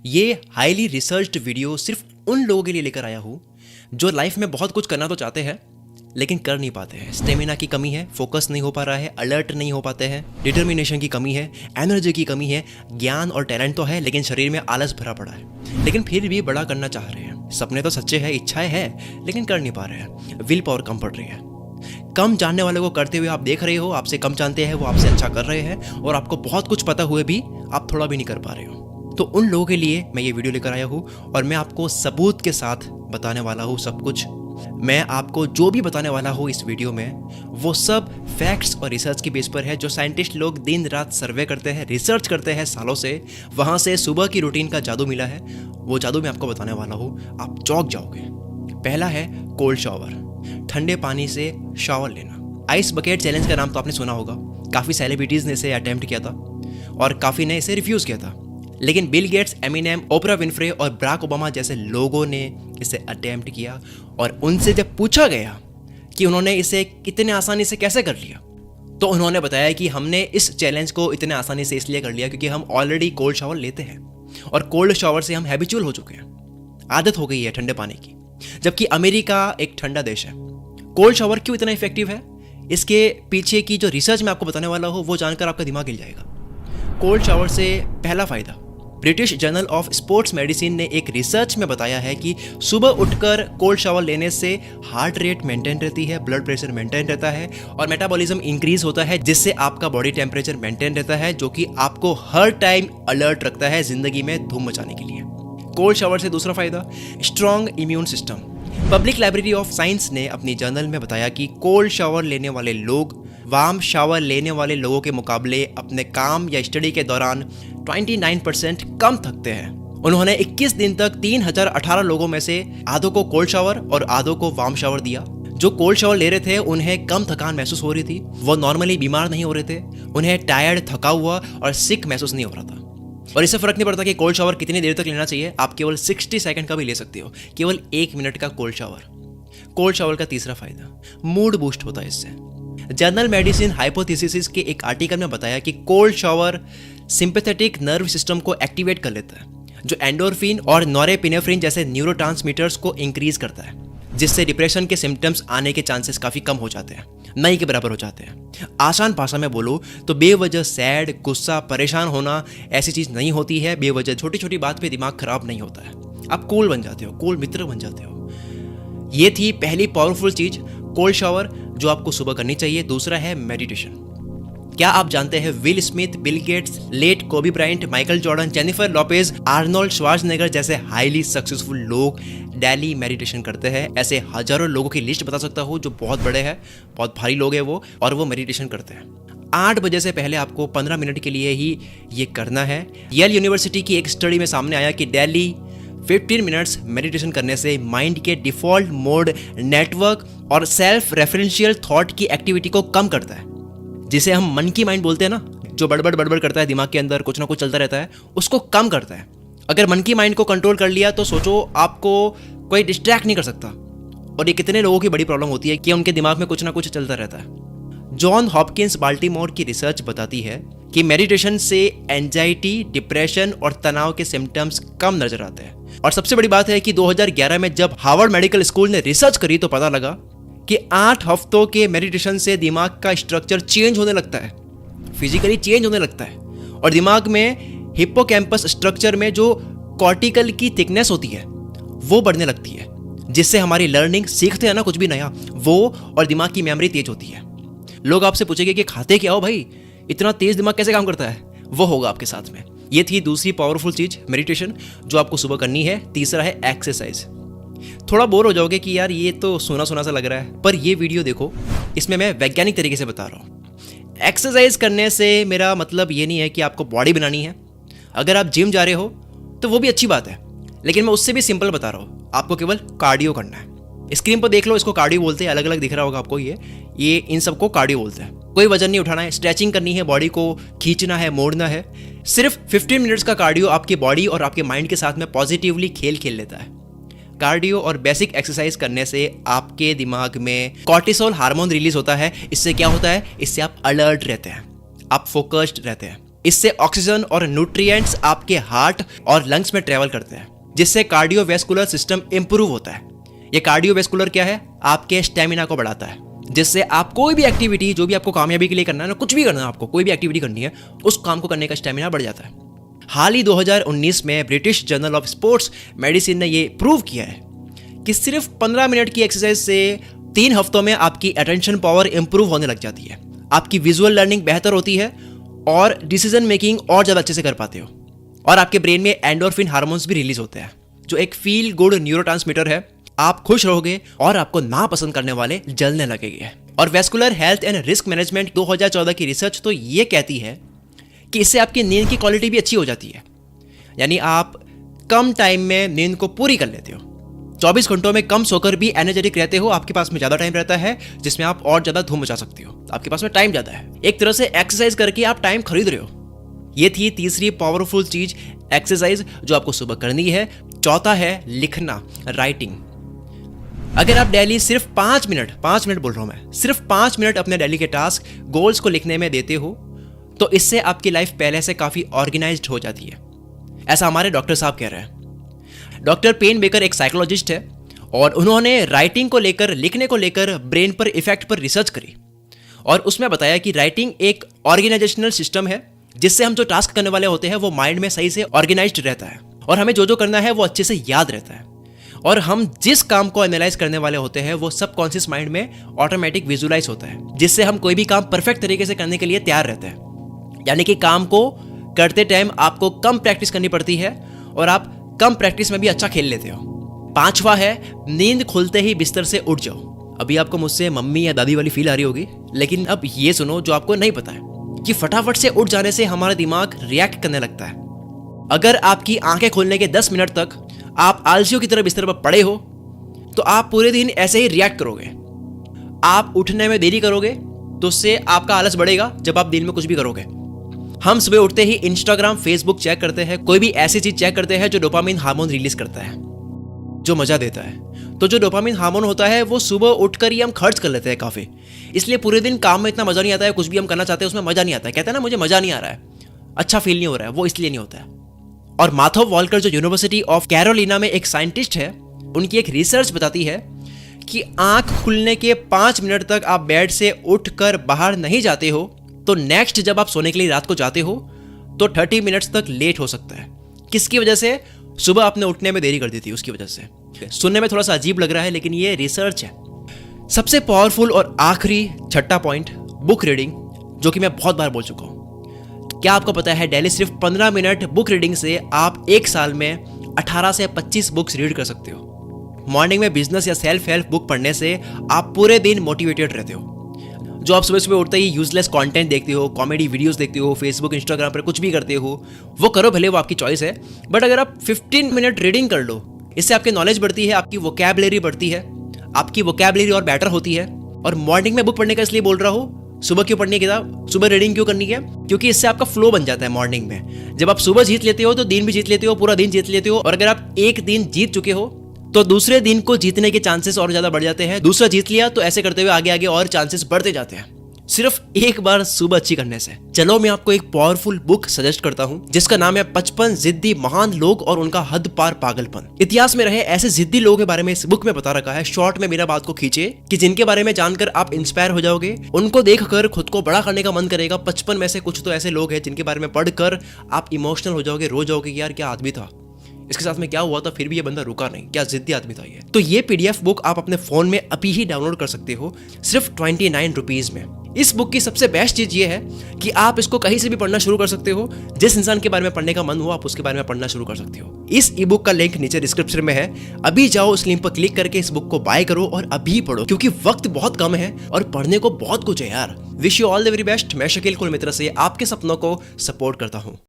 ये highly researched video सिर्फ उन लोगों के लिए लेकर आया हूँ जो लाइफ में बहुत कुछ करना तो चाहते हैं लेकिन कर नहीं पाते हैं। स्टेमिना की कमी है, फोकस नहीं हो पा रहा है, अलर्ट नहीं हो पाते हैं, डिटर्मिनेशन की कमी है, एनर्जी की कमी है, ज्ञान और टैलेंट तो है लेकिन शरीर में आलस भरा पड़ा है। लेकिन फिर भी बड़ा करना चाह रहे हैं। सपने तो सच्चे हैं, इच्छाएं हैं लेकिन कर नहीं पा रहे हैं। विल पावर कम पड़ रही है। कम जानने वाले को करते हुए आप देख रहे हो, आपसे कम जानते हैं वो आपसे अच्छा कर रहे हैं, और आपको बहुत कुछ पता हुए भी आप थोड़ा भी नहीं कर पा रहे हो। तो उन लोगों के लिए मैं ये वीडियो लेकर आया हूँ और मैं आपको सबूत के साथ बताने वाला हूँ सब कुछ। मैं आपको जो भी बताने वाला हूँ इस वीडियो में वो सब फैक्ट्स और रिसर्च की बेस पर है। जो साइंटिस्ट लोग दिन रात सर्वे करते हैं, रिसर्च करते हैं सालों से, वहाँ से सुबह की रूटीन का जादू मिला है। वो जादू मैं आपको बताने वाला हूँ, आप चौंक जाओगे। पहला है कोल्ड शावर, ठंडे पानी से शावर लेना। आइस बकेट चैलेंज का नाम तो आपने सुना होगा। काफ़ी सेलिब्रिटीज़ ने इसे अटेम्प्ट किया था और काफ़ी ने इसे रिफ्यूज़ किया था, लेकिन Bill Gates, Eminem, Oprah Winfrey और बराक ओबामा जैसे लोगों ने इसे अटेम्प्ट किया। और उनसे जब पूछा गया कि उन्होंने इसे कितने आसानी से कैसे कर लिया, तो उन्होंने बताया कि हमने इस चैलेंज को इतने आसानी से इसलिए कर लिया क्योंकि हम ऑलरेडी कोल्ड शावर लेते हैं और कोल्ड शावर से हम हैबिचुअल हो चुके हैं, आदत हो गई है ठंडे पानी की। जबकि अमेरिका एक ठंडा देश है। कोल्ड शावर क्यों इतना इफेक्टिव है, इसके पीछे की जो रिसर्च मैं आपको बताने वाला हूँ वो जानकर आपका दिमाग हिल जाएगा। कोल्ड शावर से पहला फायदा, British journal of sports medicine ने एक रिसर्च में बताया है कि सुबह उठकर कोल्ड शावर लेने से हार्ट रेट मेंटेन रहती है, ब्लड प्रेशर मेंटेन रहता है और मेटाबॉलिज्म इंक्रीज होता है, जिससे आपका बॉडी टेम्परेचर मेंटेन रहता है, जो कि आपको हर टाइम अलर्ट रखता है जिंदगी में धूम मचाने के लिए। कोल्ड शावर से दूसरा फायदा, strong immune system. Public library of science ने अपनी जर्नल में बताया कि कोल्ड शावर लेने वाले लोग वार्म शावर लेने वाले लोगों के मुकाबले अपने काम या स्टडी के दौरान 29% कम थकते हैं। उन्होंने 21 दिन तक 3018 लोगों में से आधों को कोल्ड शावर और आधों को वार्म शावर दिया। जो कोल्ड शावर ले रहे थे उन्हें कम थकान महसूस हो रही थी, वो नॉर्मली बीमार नहीं हो रहे थे, उन्हें टायर्ड, थका हुआ और सिक महसूस नहीं हो रहा था। और इससे फर्क नहीं पड़ता कि कोल्ड शावर कितनी देर तक लेना चाहिए, आप केवल 60 सेकंड का भी ले सकते हो, केवल 1 मिनट का कोल्ड शावर। कोल्ड शावर का तीसरा फायदा, मूड बूस्ट होता है इससे। जर्नल मेडिसिन हाइपोथेसिस के एक आर्टिकल में बताया कि cold shower sympathetic nerve system को एक्टिवेट कर लेता है, जो एंडोर्फिन और नॉरेपिनेफ्रिन जैसे न्यूरोट्रांसमीटर्स को इंक्रीज करता है, जिससे डिप्रेशन के सिम्टम्स आने के चांसेस काफ़ी कम हो जाते हैं, नहीं के बराबर हो जाते हैं। आसान भाषा में बोलो तो बेवजह सैड, गुस्सा, परेशान होना ऐसी चीज़ नहीं होती है। बेवजह छोटी छोटी बात पे दिमाग खराब नहीं होता है, आप कूल बन जाते हो, कूल मित्र बन जाते हो। ये थी पहली पावरफुल चीज़, कोल्ड शावर, जो आपको सुबह करनी चाहिए। दूसरा है मेडिटेशन। क्या आप जानते हैं Will Smith, Bill Gates, late Kobe Bryant, Michael Jordan, Jennifer Lopez, Arnold Schwarzenegger जैसे हाईली सक्सेसफुल लोग डेली मेडिटेशन करते हैं। ऐसे हजारों लोगों की लिस्ट बता सकता हूँ जो बहुत बड़े हैं, बहुत भारी लोग हैं वो, और वो मेडिटेशन करते हैं। 8 बजे से पहले आपको 15 मिनट के लिए ही ये करना है। येल यूनिवर्सिटी की एक स्टडी में सामने आया कि डेली 15 मिनट्स मेडिटेशन करने से माइंड के डिफॉल्ट मोड, नेटवर्क और सेल्फ रेफरेंशियल थॉट की एक्टिविटी को कम करता है, जिसे हम मन की माइंड बोलते हैं ना, जो बड़बड़ करता है दिमाग के अंदर, कुछ ना कुछ चलता रहता है, उसको कम करता है। अगर मन की माइंड को कंट्रोल कर लिया तो सोचो आपको कोई डिस्ट्रैक्ट नहीं कर सकता। और ये कितने लोगों की बड़ी प्रॉब्लम होती है कि उनके दिमाग में कुछ ना कुछ चलता रहता है। जॉन हॉपकिंस बाल्टीमोर की रिसर्च बताती है कि मेडिटेशन से एंजाइटी, डिप्रेशन और तनाव के सिम्टम्स कम नजर आते हैं। और सबसे बड़ी बात है कि 2011 में जब हार्वर्ड मेडिकल स्कूल ने रिसर्च करी तो पता लगा कि 8 हफ्तों के मेडिटेशन से दिमाग का स्ट्रक्चर चेंज होने लगता है, फिजिकली चेंज होने लगता है, और दिमाग में हिप्पोकैम्पस स्ट्रक्चर में जो कॉर्टिकल की थिकनेस होती है वो बढ़ने लगती है, जिससे हमारी लर्निंग, सीखते हैं ना कुछ भी नया, वो और दिमाग की मेमोरी तेज होती है। लोग आपसे पूछेंगे कि खाते क्या हो भाई, इतना तेज दिमाग कैसे काम करता है, वो होगा आपके साथ में। ये थी दूसरी पावरफुल चीज, मेडिटेशन, जो आपको सुबह करनी है। तीसरा है एक्सरसाइज। थोड़ा बोर हो जाओगे कि यार ये तो सुना सुना सा लग रहा है, पर ये वीडियो देखो, इसमें मैं वैज्ञानिक तरीके से बता रहा हूँ। एक्सरसाइज करने से मेरा मतलब ये नहीं है कि आपको बॉडी बनानी है। अगर आप जिम जा रहे हो तो वो भी अच्छी बात है, लेकिन मैं उससे भी सिंपल बता रहा हूँ, आपको केवल कार्डियो करना है। स्क्रीन पर देख लो, इसको कार्डियो बोलते हैं, अलग अलग दिख रहा होगा आपको, ये इन सबको कार्डियो बोलते हैं। कोई वजन नहीं उठाना है, स्ट्रेचिंग करनी है, बॉडी को खींचना है, मोड़ना है। सिर्फ 15 मिनट्स का कार्डियो आपकी बॉडी और आपके माइंड के साथ में पॉजिटिवली खेल लेता है। कार्डियो और बेसिक एक्सरसाइज करने से आपके दिमाग में कॉर्टिसोल हार्मोन रिलीज होता है। इससे क्या होता है, इससे आप अलर्ट रहते हैं, आप फोकस्ड रहते हैं, इससे ऑक्सीजन और न्यूट्रिएंट्स आपके हार्ट और लंग्स में ट्रेवल करते हैं, जिससे कार्डियोवैस्कुलर सिस्टम इंप्रूव होता है। ये कार्डियोवैस्कुलर क्या है? आपके स्टेमिना को बढ़ाता है, जिससे आप कोई भी एक्टिविटी, जो भी आपको कामयाबी के लिए करना है ना, कुछ भी करना है आपको, कोई भी एक्टिविटी करनी है, उस काम को करने का स्टेमिना बढ़ जाता है। हाल ही 2019 में British journal of sports medicine ने ये प्रूव किया है कि सिर्फ 15 मिनट की एक्सरसाइज से 3 हफ्तों में आपकी अटेंशन पावर इंप्रूव होने लग जाती है, आपकी विजुअल लर्निंग बेहतर होती है और डिसीजन मेकिंग और ज़्यादा अच्छे से कर पाते हो, और आपके ब्रेन में एंडोर्फिन हार्मोन्स भी रिलीज होते हैं, जो एक फील गुड न्यूरोट्रांसमीटर है। आप खुश रहोगे और आपको नापसंद करने वाले जलने लगेंगे। और vascular health and risk management 2014 की रिसर्च तो ये कहती है कि इससे आपकी नींद की क्वालिटी भी अच्छी हो जाती है, यानी आप कम टाइम में नींद को पूरी कर लेते हो। 24 घंटों में कम सोकर भी एनर्जेटिक रहते हो, आपके पास में ज़्यादा टाइम रहता है जिसमें आप और ज़्यादा धूम मचा सकते हो, आपके पास में टाइम ज़्यादा है। एक तरह से एक्सरसाइज करके आप टाइम खरीद रहे हो। ये थी तीसरी पावरफुल चीज, एक्सरसाइज, जो आपको सुबह करनी है। चौथा है लिखना, राइटिंग। अगर आप डेली सिर्फ 5 मिनट बोल रहा हूं मैं, सिर्फ 5 मिनट अपने डेली के टास्क, गोल्स को लिखने में देते हो, तो इससे आपकी लाइफ पहले से काफी ऑर्गेनाइज्ड हो जाती है। ऐसा हमारे डॉक्टर साहब कह रहे हैं। डॉक्टर पेन बेकर एक साइकोलॉजिस्ट है और उन्होंने राइटिंग को लेकर, लिखने को लेकर ब्रेन पर इफेक्ट पर रिसर्च करी, और उसमें बताया कि राइटिंग एक ऑर्गेनाइजेशनल सिस्टम है, जिससे हम जो टास्क करने वाले होते हैं वो माइंड में सही से ऑर्गेनाइज्ड रहता है, और हमें जो जो करना है वो अच्छे से याद रहता है, और हम जिस काम को एनालाइज करने वाले होते हैं वो सबकॉन्शियस माइंड में ऑटोमेटिक विजुलाइज होता है, जिससे हम कोई भी काम परफेक्ट तरीके से करने के लिए तैयार रहते हैं। यानी कि काम को करते टाइम आपको कम प्रैक्टिस करनी पड़ती है और आप कम प्रैक्टिस में भी अच्छा खेल लेते हो। 5वां है नींद खुलते ही बिस्तर से उठ जाओ। अभी आपको मुझसे मम्मी या दादी वाली फील आ रही होगी, लेकिन अब ये सुनो जो आपको नहीं पता है कि फटाफट से उठ जाने से हमारा दिमाग रिएक्ट करने लगता है। अगर आपकी आंखें खोलने के 10 मिनट तक आप आलसियों की तरह बिस्तर पर पड़े हो, तो आप पूरे दिन ऐसे ही रिएक्ट करोगे। आप उठने में देरी करोगे तो उससे आपका आलस बढ़ेगा जब आप दिन में कुछ भी करोगे। हम सुबह उठते ही इंस्टाग्राम, फेसबुक चेक करते हैं, कोई भी ऐसी चीज चेक करते हैं जो डोपामिन हार्मोन रिलीज करता है, जो मजा देता है। तो जो डोपामिन हार्मोन होता है वो सुबह उठकर ही हम खर्च कर लेते हैं काफी, इसलिए पूरे दिन काम में इतना मजा नहीं आता है, कुछ भी हम करना चाहते हैं उसमें मजा नहीं आता है। कहते हैं ना, मुझे मजा नहीं आ रहा है, अच्छा फील नहीं हो रहा है, वो इसलिए नहीं होता है। और माथो वॉल्कर जो यूनिवर्सिटी ऑफ कैरोलिना में एक साइंटिस्ट है, उनकी एक रिसर्च बताती है कि आंख खुलने के 5 मिनट तक आप बेड से उठकर बाहर नहीं जाते हो, तो नेक्स्ट जब आप सोने के लिए रात को जाते हो तो 30 मिनट्स तक लेट हो सकता है। किसकी वजह से? सुबह आपने उठने में देरी कर दी थी, उसकी वजह से। सुनने में थोड़ा सा अजीब लग रहा है, लेकिन ये रिसर्च है। सबसे पावरफुल और आखिरी 6वां पॉइंट, बुक रीडिंग, जो कि मैं बहुत बार बोल चुका हूं। क्या आपको पता है डेली सिर्फ 15 मिनट बुक रीडिंग से आप 1 साल में 18 से 25 बुक्स रीड कर सकते हो। मॉर्निंग में बिजनेस या सेल्फ हेल्प बुक पढ़ने से आप पूरे दिन मोटिवेटेड रहते हो। जो आप सुबह सुबह उठते ही यूजलेस कंटेंट देखते हो, कॉमेडी वीडियोस देखते हो, फेसबुक, इंस्टाग्राम पर कुछ भी करते हो, वो करो, भले वो आपकी चॉइस है, बट अगर आप 15 मिनट रीडिंग कर लो, इससे आपकी नॉलेज बढ़ती है, आपकी वोकैबुलरी बढ़ती है, आपकी वोकैबुलरी और बेटर होती है। और मॉर्निंग में बुक पढ़ने का इसलिए बोल रहा हूँ, सुबह क्यों पढ़नी है किताब, सुबह रीडिंग क्यों करनी है? क्योंकि इससे आपका फ्लो बन जाता है मॉर्निंग में। जब आप सुबह जीत लेते हो तो दिन भी जीत लेते हो, पूरा दिन जीत लेते हो, और अगर आप एक दिन जीत चुके हो तो दूसरे दिन को जीतने के चांसेस और ज्यादा बढ़ जाते हैं। दूसरा जीत लिया तो ऐसे करते हुए आगे आगे और चांसेस बढ़ते जाते हैं, सिर्फ एक बार सुबह अच्छी करने से। चलो मैं आपको एक पावरफुल बुक सजेस्ट करता हूं, जिसका नाम है 55 जिद्दी महान लोग और उनका हद पार पागलपन। इतिहास में रहे ऐसे जिद्दी लोगों के बारे में इस बुक में बता रखा है। शॉर्ट में मेरा बात को खींचे कि जिनके बारे में जानकर आप इंस्पायर हो जाओगे, उनको देखकर खुद को बड़ा करने का मन करेगा। 55 में से कुछ तो ऐसे लोग हैं जिनके बारे में पढ़कर आप इमोशनल हो जाओगे, रो जाओगे, यार क्या आदमी था, इसके साथ में क्या हुआ था, फिर भी ये बंदा रुका नहीं, क्या जिद्दी आदमी था ये। तो ये PDF बुक आप अपने फोन में अभी ही डाउनलोड कर सकते हो, सिर्फ 29 रुपीज में। इस बुक की सबसे बेस्ट चीज ये है कि आप इसको कहीं से भी पढ़ना शुरू कर सकते हो। जिस इंसान के बारे में पढ़ने का मन हो, आप उसके बारे में पढ़ना शुरू कर सकते हो। इस ई बुक का लिंक नीचे डिस्क्रिप्शन में है, अभी जाओ उस लिंक पर क्लिक करके इस बुक को बाय करो और अभी पढ़ो, क्योंकि वक्त बहुत कम है और पढ़ने को बहुत कुछ है यार। Wish you all the very best. मैं शकील कुल मित्र से आपके सपनों को सपोर्ट करता हूँ।